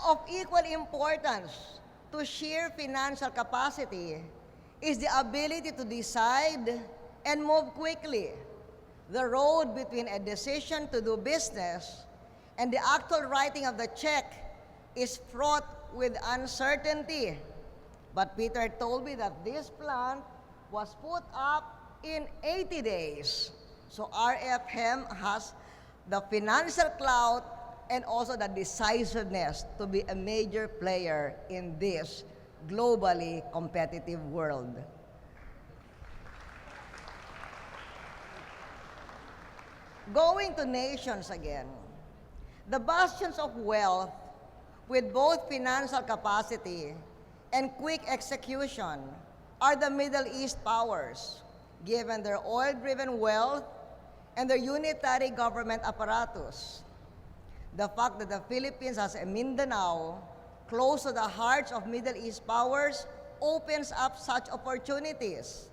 Of equal importance to sheer financial capacity is the ability to decide and move quickly. The road between a decision to do business and the actual writing of the check is fraught with uncertainty. But Peter told me that this plant was put up in 80 days. So RFM has the financial clout and also the decisiveness to be a major player in this globally competitive world. Going to nations again, the bastions of wealth with both financial capacity and quick execution are the Middle East powers, given their oil-driven wealth and their unitary government apparatus. The fact that the Philippines has a Mindanao close to the hearts of Middle East powers opens up such opportunities.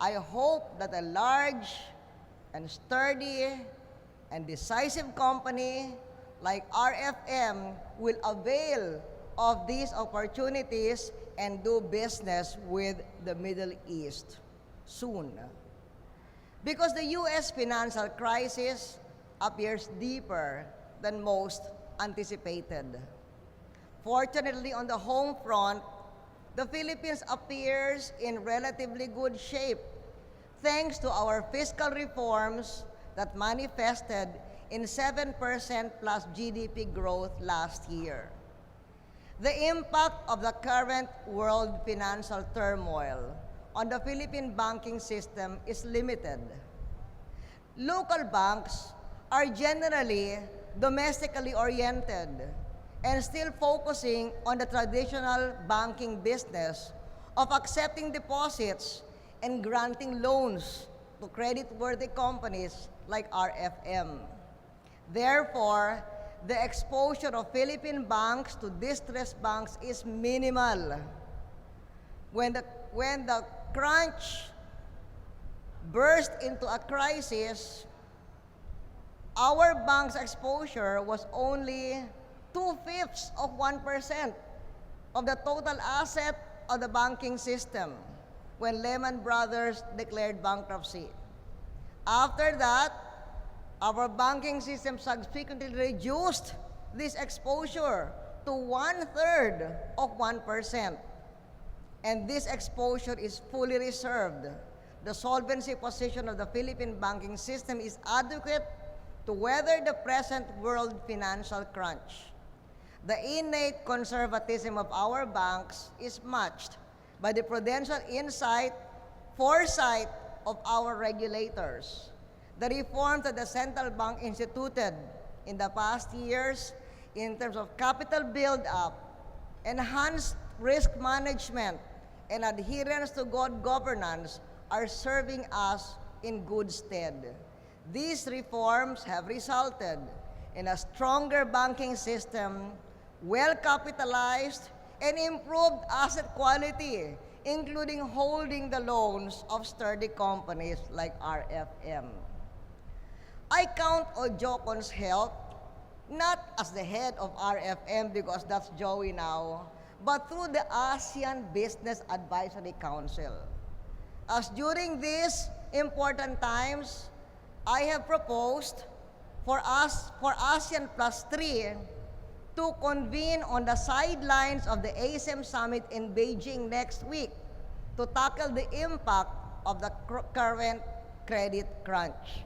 I hope that a large and sturdy and decisive company like RFM will avail of these opportunities and do business with the Middle East soon. Because the U.S. financial crisis appears deeper than most anticipated. Fortunately, on the home front, the Philippines appears in relatively good shape thanks to our fiscal reforms that manifested in 7% plus GDP growth last year. The impact of the current world financial turmoil on the Philippine banking system is limited. Local banks are generally domestically oriented and still focusing on the traditional banking business of accepting deposits and granting loans to credit-worthy companies like RFM. Therefore, the exposure of Philippine banks to distressed banks is minimal. When the crunch burst into a crisis, our bank's exposure was only 2/5 of 1% of the total asset of the banking system when Lehman Brothers declared bankruptcy. After that, our banking system subsequently reduced this exposure to 1/3 of 1%. And this exposure is fully reserved. The solvency position of the Philippine banking system is adequate to weather the present world financial crunch. The innate conservatism of our banks is matched by the prudential foresight of our regulators. The reforms that the central bank instituted in the past years in terms of capital build-up, enhanced risk management, and adherence to good governance are serving us in good stead. These reforms have resulted in a stronger banking system, well-capitalized, and improved asset quality, including holding the loans of sturdy companies like RFM. I count on Jocon's help, not as the head of RFM because that's Joey now, but through the ASEAN Business Advisory Council. As during these important times, I have proposed for ASEAN Plus 3 to convene on the sidelines of the ASEM Summit in Beijing next week to tackle the impact of the current credit crunch.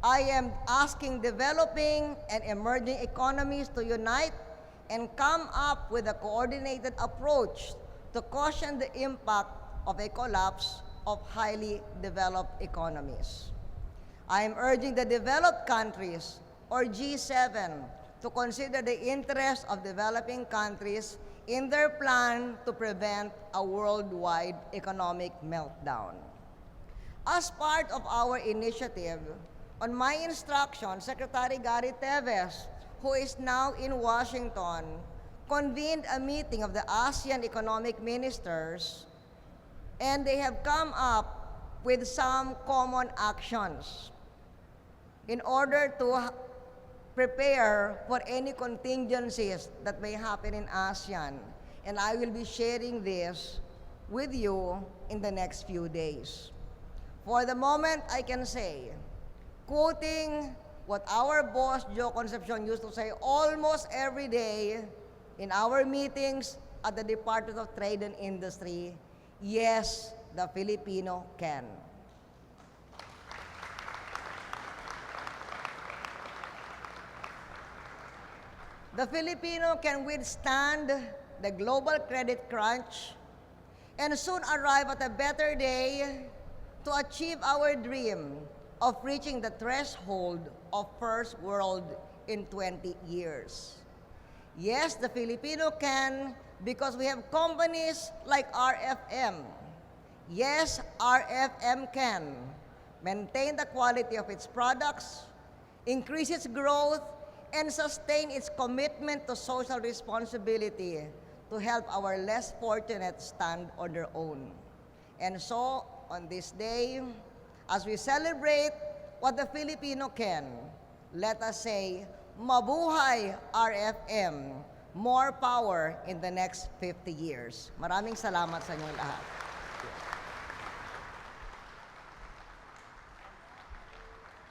I am asking developing and emerging economies to unite and come up with a coordinated approach to cushion the impact of a collapse of highly developed economies. I am urging the developed countries, or G7, to consider the interests of developing countries in their plan to prevent a worldwide economic meltdown. As part of our initiative, on my instruction, Secretary Gary Teves, who is now in Washington, convened a meeting of the ASEAN economic ministers, and they have come up with some common actions in order to prepare for any contingencies that may happen in ASEAN. And I will be sharing this with you in the next few days. For the moment, I can say, quoting what our boss, Joe Concepcion, used to say almost every day in our meetings at the Department of Trade and Industry, yes, the Filipino can. The Filipino can withstand the global credit crunch and soon arrive at a better day to achieve our dream of reaching the threshold of first world in 20 years. Yes, the Filipino can because we have companies like RFM. Yes, RFM can maintain the quality of its products, increase its growth, and sustain its commitment to social responsibility to help our less fortunate stand on their own. And so, on this day, as we celebrate what the Filipino can, let us say, Mabuhay RFM! More power in the next 50 years. Maraming salamat sa inyong lahat.